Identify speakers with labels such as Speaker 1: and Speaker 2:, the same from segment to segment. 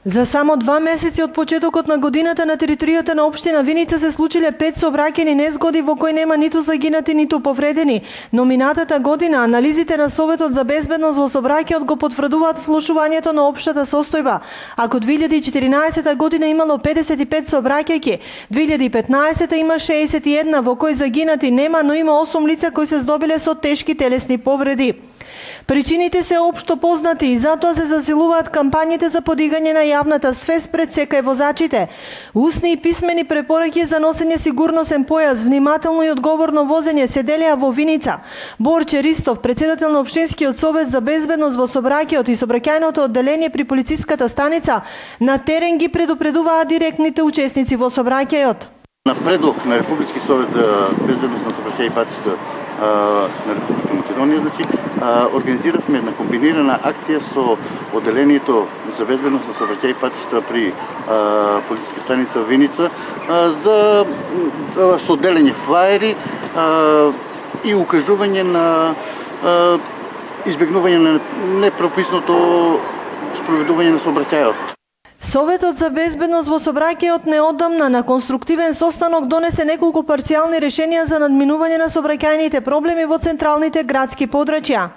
Speaker 1: За само 2 месеци од почетокот на годината на територијата на општина Виница се случиле 5 сообраќајни незгоди во кои нема ниту загинати, ниту повредени. Но минатата година анализите на Советот за безбедност во сообраќајот го потврдуваат влошувањето на општата состојба. Ако 2014 година имало 55 сообраќајки, 2015 има 61 во кои загинати нема, но има 8 лица кои се здобиле со тешки телесни повреди. Причините се општо познати и затоа се засилуваат кампањите за подигање на јавната свест пред секај возачите. Усни и писмени препораки за носење сигурносен појас, внимателно и одговорно возење се делеа во Виница. Борче Ристов, председател на Општинскиот совет за безбедност во сообраќајот и сообраќајното одделение при полициската станица, на терен ги предупредуваа директните учесници во сообраќајот.
Speaker 2: На предлог на Републички совет за безбедност на сообраќај и патишта на Република Македонија, организиравме една комбинирана акција со одделението за безбедност на сообраќај и патишта при полициска станица Виница за со делење флаери и укажување на избегнување на непрописното спроведување на сообраќајот.
Speaker 1: Советот за безбедност во сообраќајот неодамна на конструктивен состанок донесе неколку парцијални решенија за надминување на сообраќајните проблеми во централните градски подрачја.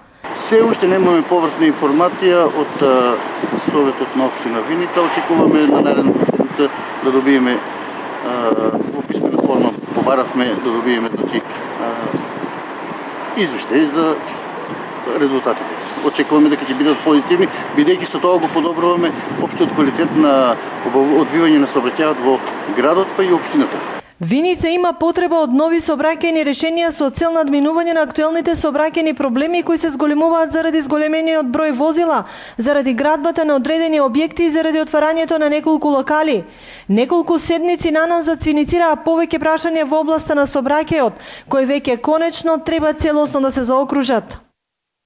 Speaker 2: Се уште немаме повратна информација од Советот на општина Виница. Очекуваме на наредната седмица да добиеме во писмена форма, побаравме да добиеме извештај за резултатите. Очекуваме дека ќе бидат позитивни, бидејќи со тоа го подобруваме општиот квалитет на одвивање на сообраќајот во градот, па и општината.
Speaker 1: Виница има потреба од нови сообраќајни решенија со цел надминување на актуелните сообраќајни проблеми кои се зголемуваат заради зголемениот број возила, заради градбата на одредени објекти и заради отварањето на неколку локали. Неколку седници на нас зацвиницираа повеќе прашања во областа на сообраќајот, кои веќе конечно треба целосно да се заокружат.